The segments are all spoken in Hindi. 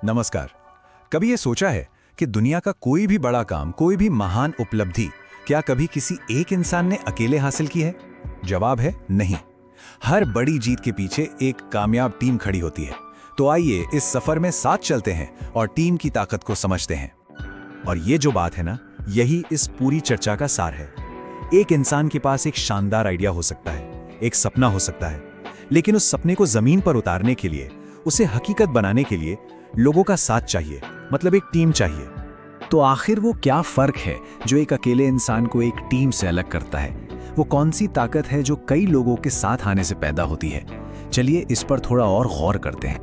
नमस्कार। कभी ये सोचा है कि दुनिया का कोई भी बड़ा काम, कोई भी महान उपलब्धि क्या कभी किसी एक इंसान ने अकेले हासिल की है? जवाब है नहीं। हर बड़ी जीत के पीछे एक कामयाब टीम खड़ी होती है। तो आइए इस सफर में साथ चलते हैं और टीम की ताकत को समझते हैं। और ये जो बात है ना, यही इस पूरी चर्चा का सार है। एक इंसान के पास एक शानदार आइडिया हो सकता है, एक सपना हो सकता है, लेकिन उस सपने को जमीन पर उतारने के लिए, उसे हकीकत बनाने के लिए लोगों का साथ चाहिए, मतलब एक टीम चाहिए। तो आखिर वो क्या फर्क है जो एक अकेले इंसान को एक टीम से अलग करता है? वो कौन सी ताकत है जो कई लोगों के साथ आने से पैदा होती है? चलिए इस पर थोड़ा और गौर करते हैं।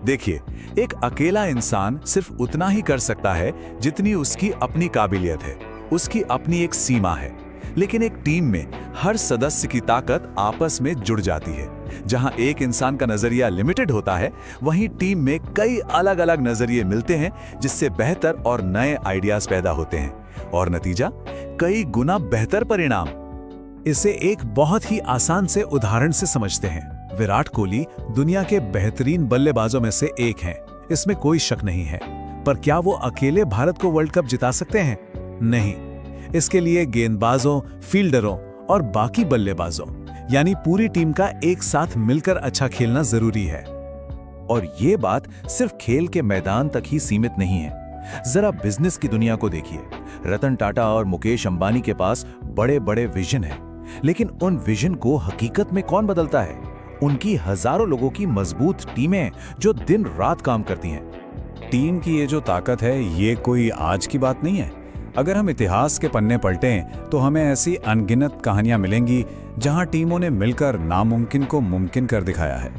देखिए, एक अकेला इंसान सिर्फ उतना ही कर सकता है जितनी उसकी अपनी काबिलियत है, उसकी अपनी एक सीमा है। लेकिन एक टीम में हर सदस्य की ताकत आपस में जुड़ जाती है। जहां एक इंसान का नजरिया लिमिटेड होता है, वहीं टीम में कई अलग अलग नजरिए मिलते हैं, जिससे बेहतर और नए आइडियाज पैदा होते हैं और नतीजा कई गुना बेहतर परिणाम। इसे एक बहुत ही आसान से उदाहरण से समझते हैं। विराट कोहली दुनिया के बेहतरीन बल्लेबाजों में से एक हैं, इसमें कोई शक नहीं है। पर क्या वो अकेले भारत को वर्ल्ड कप जिता सकते हैं? नहीं। इसके लिए गेंदबाजों, फील्डरों और बाकी बल्लेबाजों यानी पूरी टीम का एक साथ मिलकर अच्छा खेलना जरूरी है। और ये बात सिर्फ खेल के मैदान तक ही सीमित नहीं है। जरा बिजनेस की दुनिया को देखिए। रतन टाटा और मुकेश अंबानी के पास बड़े बड़े विजन हैं, लेकिन उन विजन को हकीकत में कौन बदलता है? उनकी हजारों लोगों की मजबूत टीमें जो दिन रात काम करती हैं। टीम की ये जो ताकत है, ये कोई आज की बात नहीं है। अगर हम इतिहास के पन्ने पलटें तो हमें ऐसी अनगिनत कहानियां मिलेंगी जहां टीमों ने मिलकर नामुमकिन को मुमकिन कर दिखाया है।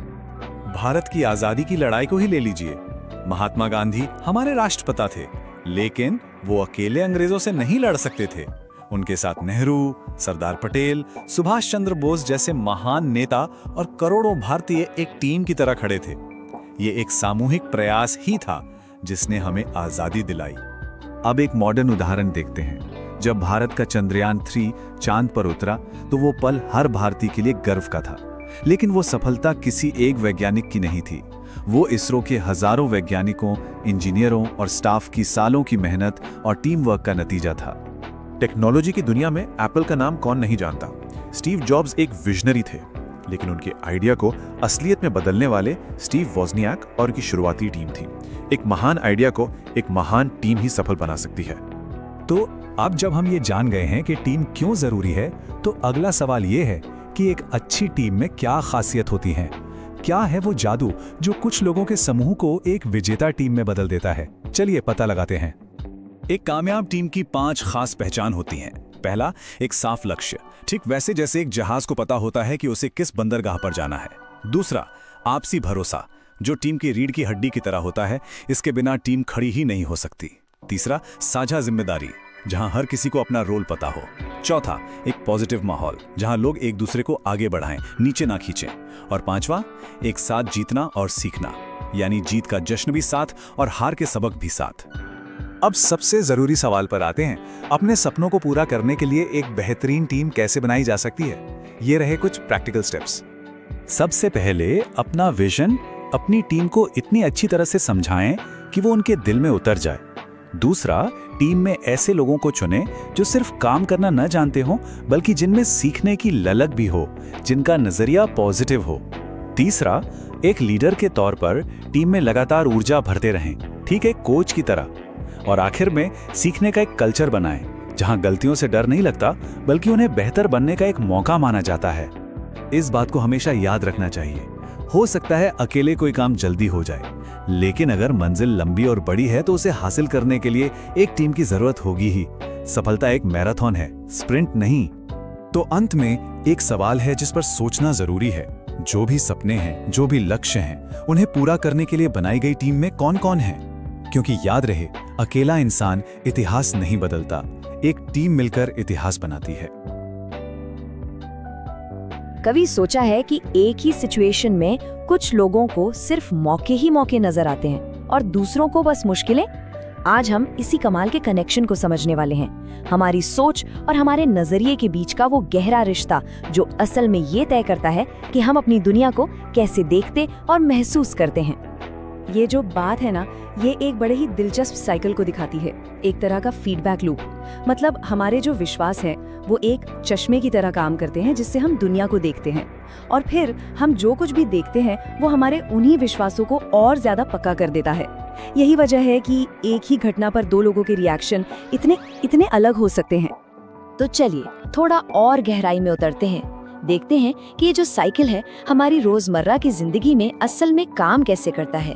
भारत की आजादी की लड़ाई को ही ले लीजिए। महात्मा गांधी हमारे राष्ट्रपिता थे, लेकिन वो अकेले अंग्रेजों से नहीं लड़ सकते थे। उनके साथ नेहरू, सरदार पटेल, सुभाष चंद्र बोस जैसे महान नेता और करोड़ों भारतीय एक टीम की तरह खड़े थे। ये एक सामूहिक प्रयास ही था जिसने हमें आजादी दिलाई। अब एक मॉडर्न उदाहरण देखते हैं। जब भारत का चंद्रयान 3 चांद पर उतरा तो वो पल हर भारतीय के लिए गर्व का था। लेकिन वो सफलता किसी एक वैज्ञानिक की नहीं थी। वो इसरो के हजारों वैज्ञानिकों, इंजीनियरों और स्टाफ की सालों की मेहनत और टीम वर्क का नतीजा था। टेक्नोलॉजी की दुनिया में एप्पल का नाम कौन नहीं जानता। स्टीव जॉब्स एक विजनरी थे, लेकिन उनके आइडिया को असलियत में बदलने वाले स्टीव वोज़नियाक और उनकी शुरुआती टीम थी। एक महान आइडिया को एक महान टीम ही सफल बना सकती है। तो अब जब हम ये जान गए हैं कि टीम क्यों जरूरी है, तो अगला सवाल ये है कि एक अच्छी टीम में क्या खासियत होती है? क्या है वो जादू जो कुछ लोगों के समूह को एक विजेता टीम में बदल देता है? चलिए पता लगाते हैं। एक कामयाब टीम की 5 खास पहचान होती हैं। पहला, एक साफ लक्ष्य, ठीक वैसे जैसे एक जहाज को पता होता है कि उसे किस बंदरगाह पर जाना है। दूसरा, आपसी भरोसा, जो टीम की रीढ़ की हड्डी की तरह होता है। इसके बिना टीम खड़ी ही नहीं हो सकती। तीसरा, साझा जिम्मेदारी, जहां हर किसी को अपना रोल पता हो। चौथा, एक पॉजिटिव माहौल, जहां लोग एक दूसरे को आगे बढ़ाएं, नीचे ना खींचें। और पांचवा, एक साथ जीतना और सीखना, यानी जीत का जश्न भी साथ और हार के सबक भी साथ। अब सबसे जरूरी सवाल पर आते हैं। अपने सपनों को पूरा करने के लिए एक बेहतरीन टीम कैसे बनाई जा सकती है? ये रहे कुछ प्रैक्टिकल स्टेप्स। सबसे पहले अपना विजन अपनी टीम को इतनी अच्छी तरह से समझाएं कि वो उनके दिल में उतर जाए। दूसरा, टीम में ऐसे लोगों को चुनें जो सिर्फ काम करना न जानते हो, बल्कि जिनमें सीखने की ललक भी हो, जिनका नजरिया पॉजिटिव हो। तीसरा, एक लीडर के तौर पर टीम में लगातार ऊर्जा भरते रहें, ठीक है, कोच की तरह। और आखिर में सीखने का एक कल्चर बनाएं, जहां गलतियों से डर नहीं लगता, बल्कि उन्हें बेहतर बनने का एक मौका माना जाता है। इस बात को हमेशा याद रखना चाहिए। हो सकता है अकेले कोई काम जल्दी हो जाए, लेकिन अगर मंजिल लंबी और बड़ी है तो उसे हासिल करने के लिए एक टीम की जरूरत होगी ही। सफलता एक मैराथन है, स्प्रिंट नहीं। तो अंत में एक सवाल है जिस पर सोचना जरूरी है। जो भी सपने हैं, जो भी लक्ष्य हैं, उन्हें पूरा करने के लिए बनाई गई टीम में कौन कौन है? क्योंकि याद रहे, अकेला इंसान इतिहास नहीं बदलता, एक टीम मिलकर इतिहास बनाती है। कभी सोचा है कि एक ही सिचुएशन में कुछ लोगों को सिर्फ मौके ही मौके नजर आते हैं और दूसरों को बस मुश्किलें? आज हम इसी कमाल के कनेक्शन को समझने वाले हैं। हमारी सोच और हमारे नजरिए के बीच का वो गहरा रिश्ता जो असल में ये तय करता है कि हम अपनी दुनिया को कैसे देखते और महसूस करते हैं। ये जो बात है ना, ये एक बड़े ही दिलचस्प साइकिल को दिखाती है, एक तरह का फीडबैक लूप। मतलब हमारे जो विश्वास है वो एक चश्मे की तरह काम करते हैं जिससे हम दुनिया को देखते हैं, और फिर हम जो कुछ भी देखते हैं वो हमारे उन्हीं विश्वासों को और ज्यादा पक्का कर देता है। यही वजह है कि एक ही घटना पर दो लोगों के रिएक्शन इतने अलग हो सकते हैं। तो चलिए थोड़ा और गहराई में उतरते हैं, देखते हैं कि ये जो साइकिल है हमारी रोजमर्रा की जिंदगी में असल में काम कैसे करता है,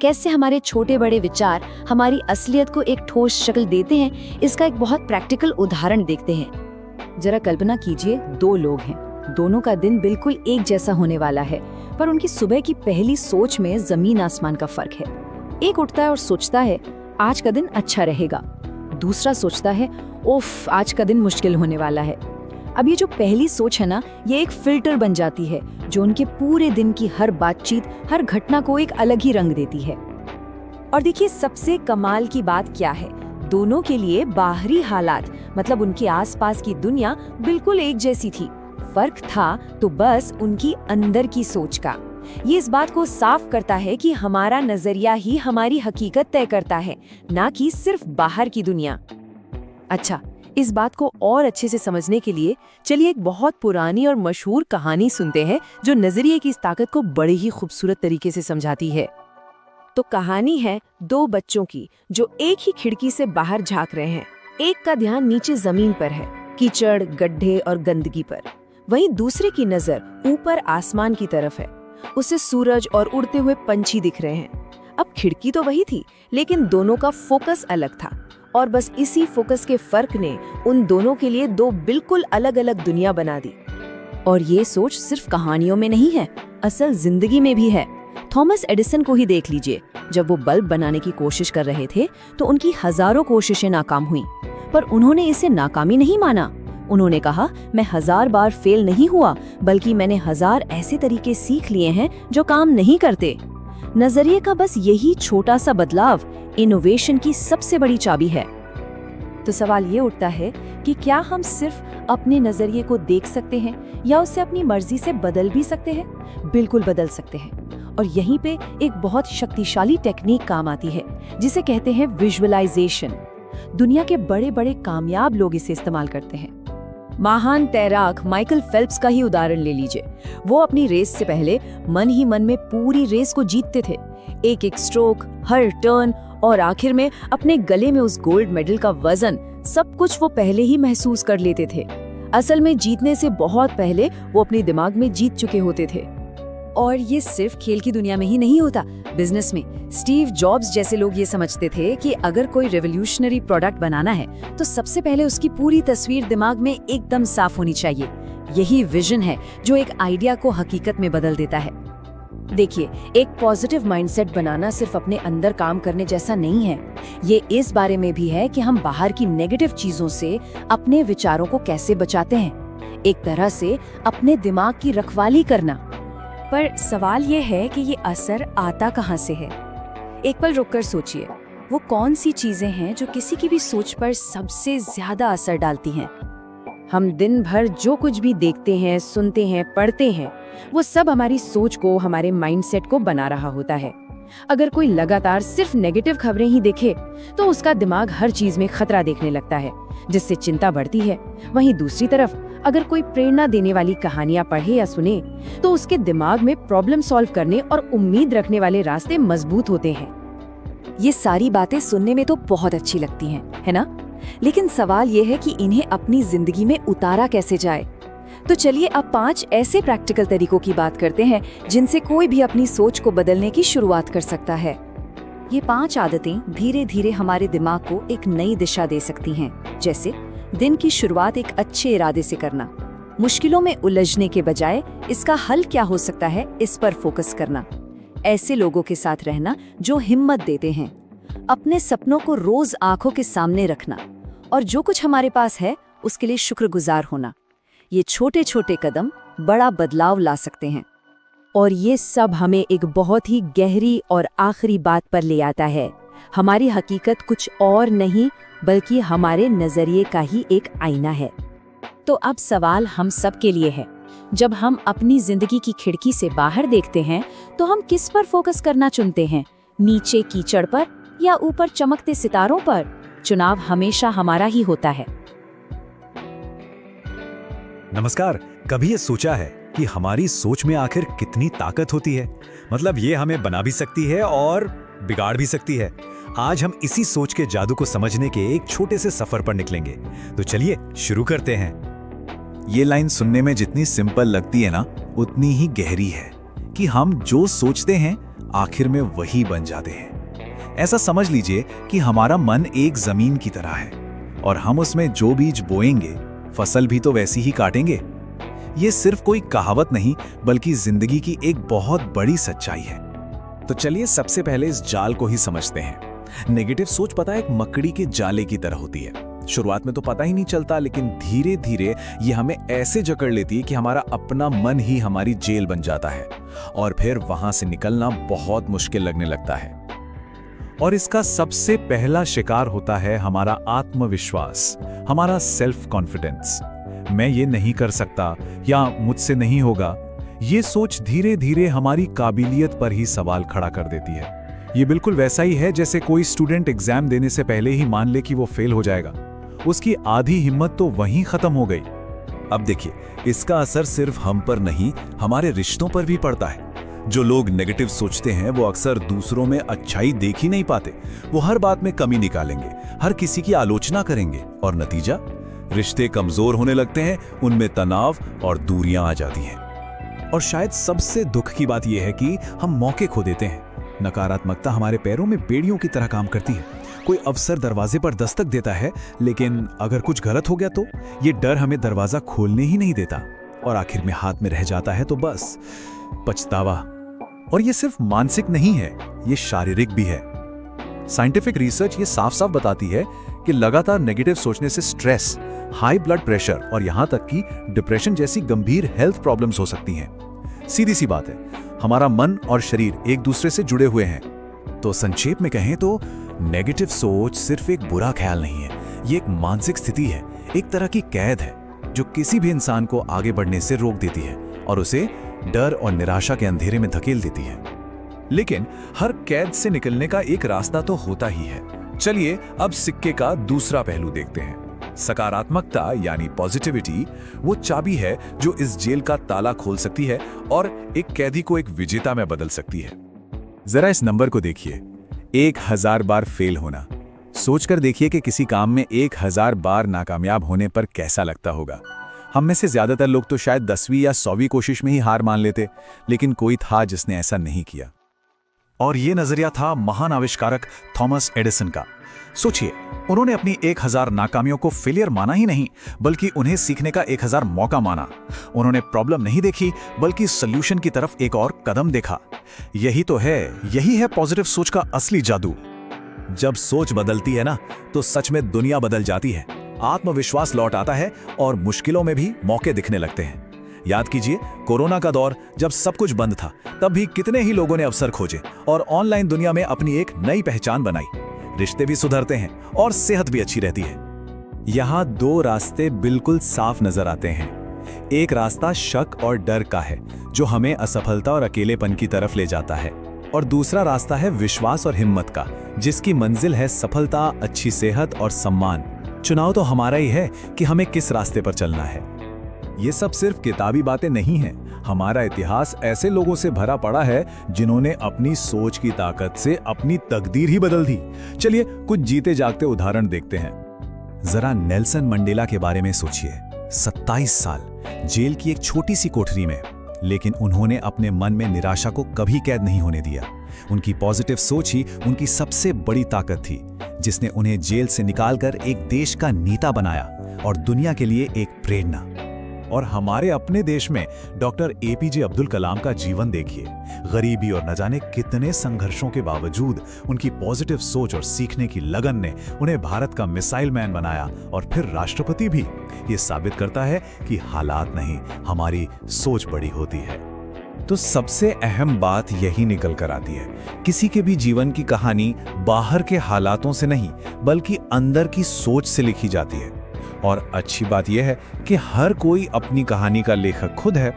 कैसे हमारे छोटे बड़े विचार हमारी असलियत को एक ठोस शक्ल देते हैं। इसका एक बहुत प्रैक्टिकल उदाहरण देखते हैं। जरा कल्पना कीजिए, दो लोग हैं, दोनों का दिन बिल्कुल एक जैसा होने वाला है, पर उनकी सुबह की पहली सोच में जमीन आसमान का फर्क है। एक उठता है और सोचता है आज का दिन अच्छा रहेगा, दूसरा सोचता है उफ आज का दिन मुश्किल होने वाला है। अब ये जो पहली सोच है ना, ये एक फिल्टर बन जाती है जो उनके पूरे दिन की हर बातचीत, हर घटना को एक अलग ही रंग देती है। और देखिए सबसे कमाल की बात क्या है, दोनों के लिए बाहरी हालात, मतलब उनके आसपास की दुनिया बिल्कुल एक जैसी थी। फर्क था तो बस उनकी अंदर की सोच का। ये इस बात को साफ करता है कि हमारा नजरिया ही हमारी हकीकत तय करता है, ना कि सिर्फ बाहर की दुनिया। अच्छा, इस बात को और अच्छे से समझने के लिए चलिए एक बहुत पुरानी और मशहूर कहानी सुनते हैं जो नजरिए की इस ताकत को बड़े ही खूबसूरत तरीके से समझाती है। तो कहानी है दो बच्चों की जो एक ही खिड़की से बाहर झांक रहे हैं। एक का ध्यान नीचे जमीन पर है, कीचड़, गड्ढे और गंदगी पर। वहीं दूसरे की नजर ऊपर आसमान की तरफ है, उसे सूरज और उड़ते हुए पंछी दिख रहे हैं। अब खिड़की तो वही थी, लेकिन दोनों का फोकस अलग था, और बस इसी फोकस के फर्क ने उन दोनों के लिए दो बिल्कुल अलग अलग दुनिया बना दी। और ये सोच सिर्फ कहानियों में नहीं है, असल जिंदगी में भी है। थॉमस एडिसन को ही देख लीजिए, जब वो बल्ब बनाने की कोशिश कर रहे थे तो उनकी हजारों कोशिशें नाकाम हुई, पर उन्होंने इसे नाकामी नहीं माना। उन्होंने कहा, मैं 1000 बार फेल नहीं हुआ, बल्कि मैंने 1000 ऐसे तरीके सीख लिए हैं जो काम नहीं करते। नजरिए का बस यही छोटा सा बदलाव इनोवेशन की सबसे बड़ी चाबी है। तो सवाल ये उठता है कि क्या हम सिर्फ अपने नजरिए को देख सकते हैं या उसे अपनी मर्जी से बदल भी सकते हैं? बिल्कुल बदल सकते हैं। और यहीं पे एक बहुत शक्तिशाली टेक्निक काम आती है जिसे कहते हैं विजुअलाइजेशन। दुनिया के बड़े बड़े कामयाब लोग इसे इस्तेमाल करते हैं। महान तैराक माइकल फेल्प्स का ही उदाहरण ले लीजिए। वो अपनी रेस से पहले मन ही मन में पूरी रेस को जीतते थे, एक एक स्ट्रोक, हर टर्न, और आखिर में अपने गले में उस गोल्ड मेडल का वजन, सब कुछ वो पहले ही महसूस कर लेते थे। असल में जीतने से बहुत पहले वो अपने दिमाग में जीत चुके होते थे। और ये सिर्फ खेल की दुनिया में ही नहीं होता, बिजनेस में स्टीव जॉब्स जैसे लोग ये समझते थे कि अगर कोई रेवोल्यूशनरी प्रोडक्ट बनाना है तो सबसे पहले उसकी पूरी तस्वीर दिमाग में एकदम साफ होनी चाहिए। यही विजन है जो एक आइडिया को हकीकत में बदल देता है। देखिए, एक पॉजिटिव माइंडसेट बनाना सिर्फ अपने अंदर काम करने जैसा नहीं है, ये इस बारे में भी है कि हम बाहर की नेगेटिव चीजों से अपने विचारों को कैसे बचाते हैं, एक तरह से अपने दिमाग की रखवाली करना। पर सवाल ये है कि ये असर आता कहाँ से है? एक पल रुककर सोचिए, वो कौन सी चीजें हैं जो किसी की भी सोच पर सबसे ज्यादा असर डालती हैं? हम दिन भर जो कुछ भी देखते हैं, सुनते हैं, पढ़ते हैं, वो सब हमारी सोच को, हमारे माइंडसेट को बना रहा होता है। अगर कोई लगातार सिर्फ नेगेटिव खबरें ही देखे तो उसका दिमाग हर चीज में खतरा देखने लगता है, जिससे चिंता बढ़ती है। वहीं दूसरी तरफ अगर कोई प्रेरणा देने वाली कहानियां पढ़े या सुने तो उसके दिमाग में प्रॉब्लम सॉल्व करने और उम्मीद रखने वाले रास्ते मजबूत होते हैं। ये सारी बातें सुनने में तो बहुत अच्छी लगती हैं, है ना? लेकिन सवाल ये है कि इन्हें अपनी जिंदगी में उतारा कैसे जाए। तो चलिए अब 5 ऐसे प्रैक्टिकल तरीकों की बात करते हैं जिनसे कोई भी अपनी सोच को बदलने की शुरुआत कर सकता है। ये 5 आदतें धीरे धीरे हमारे दिमाग को एक नई दिशा दे सकती हैं, जैसे दिन की शुरुआत एक अच्छे इरादे से करना, मुश्किलों में उलझने के बजाय इसका हल क्या हो सकता है इस पर फोकस करना, ऐसे लोगों के साथ रहना जो हिम्मत देते हैं, अपने सपनों को रोज आंखों के सामने रखना, और जो कुछ हमारे पास है उसके लिए शुक्रगुजार होना। ये छोटे छोटे कदम बड़ा बदलाव ला सकते हैं। और ये सब हमें एक बहुत ही गहरी और आखिरी बात पर ले आता है, हमारी हकीकत कुछ और नहीं बल्कि हमारे नजरिए का ही एक आईना है। तो अब सवाल हम सब के लिए है, जब हम अपनी जिंदगी की खिड़की से बाहर देखते हैं तो हम किस पर फोकस करना चुनते हैं? नीचे कीचड़ पर या ऊपर चमकते सितारों पर, चुनाव हमेशा हमारा ही होता है। नमस्कार। कभी ये सोचा है कि हमारी सोच में आखिर कितनी ताकत होती है? मतलब ये हमें बना भी सकती है और बिगाड़ भी सकती है। आज हम इसी सोच के जादू को समझने के एक छोटे से सफर पर निकलेंगे। तो चलिए शुरू करते हैं। ये लाइन सुनने में जितनी सिंपल लगती है ना, उतनी ही गहरी है कि हम जो सोचते हैं आखिर में वही बन जाते हैं। ऐसा समझ लीजिए कि हमारा मन एक जमीन की तरह है और हम उसमें जो बीज बोएंगे, फसल भी तो वैसी ही काटेंगे। ये सिर्फ कोई कहावत नहीं, बल्कि जिंदगी की एक बहुत बड़ी सच्चाई है। तो चलिए सबसे पहले इस जाल को ही समझते हैं। नेगेटिव सोच पता है एक मकड़ी के जाले की तरह होती है। शुरुआत में तो पता ही नहीं चलता, लेकिन धीरे धीरे ये हमें ऐसे जकड़ लेती है कि हमारा अपना मन ही हमारी जेल बन जाता है और फिर वहां से निकलना बहुत मुश्किल लगने लगता है। और इसका सबसे पहला शिकार होता है हमारा आत्मविश्वास, हमारा सेल्फ कॉन्फिडेंस। मैं ये नहीं कर सकता या मुझसे नहीं होगा। ये सोच धीरे धीरे हमारी काबिलियत पर ही सवाल खड़ा कर देती है। ये बिल्कुल वैसा ही है जैसे कोई स्टूडेंट एग्जाम देने से पहले ही मान ले कि वो फेल हो जाएगा। उसकी आधी हिम्मत तो वहीं खत्म हो गई। अब देखिए, इसका असर सिर्फ हम पर नहीं, हमारे रिश्तों पर भी पड़ता है। जो लोग नेगेटिव सोचते हैं वो अक्सर दूसरों में अच्छाई देख ही नहीं पाते। वो हर बात में कमी निकालेंगे, हर किसी की आलोचना करेंगे और नतीजा, रिश्ते कमजोर होने लगते हैं, उनमें तनाव और दूरियां आ जाती हैं। और शायद सबसे दुख की बात यह है कि हम मौके खो देते हैं। नकारात्मकता हमारे पैरों में बेड़ियों की तरह काम करती है। कोई अवसर दरवाजे पर दस्तक देता है, लेकिन अगर कुछ गलत हो गया तो ये डर हमें दरवाजा खोलने ही नहीं देता और आखिर में हाथ में रह जाता है तो बस पछतावा। और ये सिर्फ मानसिक नहीं है, ये शारीरिक भी है। साइंटिफिक रिसर्च ये साफ साफ बताती है कि लगातार नेगेटिव सोचने से स्ट्रेस, हाई ब्लड प्रेशर और यहां तक कि डिप्रेशन जैसी गंभीर हेल्थ प्रॉब्लम्स हो सकती हैं। सीधी सी बात है, हमारा मन और शरीर एक दूसरे से जुड़े हुए हैं। तो संक्षेप में कहें तो नेगेटिव सोच सिर्फ एक बुरा ख्याल नहीं है, ये एक मानसिक स्थिति है, एक तरह की कैद है जो किसी भी इंसान को आगे बढ़ने से रोक देती है और उसे डर और निराशा के अंधेरे में धकेल देती है। लेकिन हर कैद से निकलने का एक रास्ता तो होता ही है। चलिए अब सिक्के का दूसरा पहलू देखते हैं। सकारात्मकता यानी पॉजिटिविटी वो चाबी है जो इस जेल का ताला खोल सकती है और एक कैदी को एक विजेता में बदल सकती है। जरा इस नंबर को देखिए, 1000 बार फेल होना। सोचकर देखिए कि किसी काम में 1000 बार नाकामयाब होने पर कैसा लगता होगा। हम में से ज्यादातर लोग तो शायद 10वीं या 100वीं कोशिश में ही हार मान लेते, लेकिन कोई था जिसने ऐसा नहीं किया। और ये नजरिया था महान आविष्कारक थॉमस एडिसन का। सोचिए, उन्होंने अपनी 1000 नाकामियों को फेलियर माना ही नहीं, बल्कि उन्हें सीखने का 1000 मौका माना। उन्होंने प्रॉब्लम नहीं देखी, बल्कि सॉल्यूशन की तरफ एक और कदम देखा। यही है पॉजिटिव सोच का असली जादू। जब सोच बदलती है ना, तो सच में दुनिया बदल जाती है। आत्मविश्वास लौट आता है और मुश्किलों में भी मौके दिखने लगते हैं। याद कीजिए, कोरोना का दौर जब सब कुछ बंद था, तब भी कितने ही लोगों ने अवसर खोजे और ऑनलाइन दुनिया में अपनी एक नई पहचान बनाई। रिश्ते भी सुधरते हैं और सेहत भी अच्छी रहती है। यहाँ दो रास्ते बिल्कुल साफ नजर आते हैं। एक रास्ता शक और डर का है, जो हमें असफलता और अकेलेपन की तरफ ले जाता है, और दूसरा रास्ता है विश्वास और हिम्मत का, जिसकी मंजिल है सफलता, अच्छी सेहत और सम्मान। चुनाव तो हमारा ही है कि हमें किस रास्ते पर चलना है। ये सब सिर्फ किताबी बातें नहीं हैं। हमारा इतिहास ऐसे लोगों से भरा पड़ा है जिन्होंने अपनी सोच की ताकत से अपनी तकदीर ही बदल दी। चलिए कुछ जीते जागते उदाहरण देखते हैं। जरा नेल्सन मंडेला के बारे में सोचिए। 27 साल जेल की एक छोटी सी कोठरी में, लेकिन उन्होंने अपने मन में निराशा को कभी कैद नहीं होने दिया। उनकी पॉजिटिव सोच ही उनकी सबसे बड़ी ताकत थी, जिसने उन्हें जेल से निकालकर एक देश का नेता बनाया और दुनिया के लिए एक प्रेरणा। और हमारे अपने देश में डॉक्टर एपीजे अब्दुल कलाम का जीवन देखिए। गरीबी और न जाने कितने संघर्षों के बावजूद उनकी पॉजिटिव सोच और सीखने की लगन ने उन्हें भारत का मिसाइल मैन बनाया और फिर राष्ट्रपति भी। ये साबित करता है कि हालात नहीं, हमारी सोच बड़ी होती है। तो सबसे अहम बात यही निकल कर आती है, किसी के भी जीवन की कहानी बाहर के हालातों से नहीं, बल्कि अंदर की सोच से लिखी जाती है। और अच्छी बात यह है कि हर कोई अपनी कहानी का लेखक खुद है।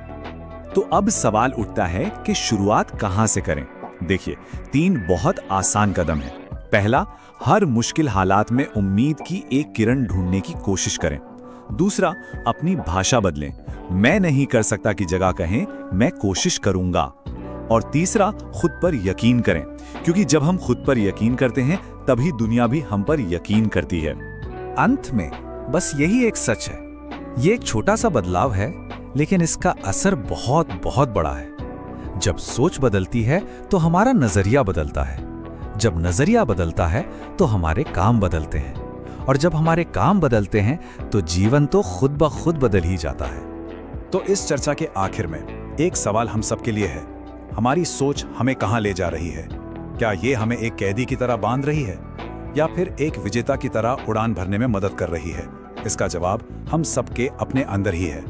तो अब सवाल उठता है कि शुरुआत कहां से करें? देखिए, 3 बहुत आसान कदम है। पहला, हर मुश्किल हालात में उम्मीद की एक किरण ढूंढने की कोशिश करें। दूसरा, अपनी भाषा बदलें। मैं नहीं कर सकता की जगह कहें मैं कोशिश करूंगा। और तीसरा, खुद पर यकीन करें, क्योंकि जब हम खुद पर यकीन करते हैं तभी दुनिया भी हम पर यकीन करती है। अंत में बस यही एक सच है, ये एक छोटा सा बदलाव है, लेकिन इसका असर बहुत बहुत बड़ा है। जब सोच बदलती है तो हमारा नजरिया बदलता है, जब नजरिया बदलता है तो हमारे काम बदलते हैं, और जब हमारे काम बदलते हैं तो जीवन तो खुद ब खुद बदल ही जाता है। तो इस चर्चा के आखिर में एक सवाल हम सबके लिए है, हमारी सोच हमें कहां ले जा रही है? क्या ये हमें एक कैदी की तरह बांध रही है, या फिर एक विजेता की तरह उड़ान भरने में मदद कर रही है? इसका जवाब हम सबके अपने अंदर ही है।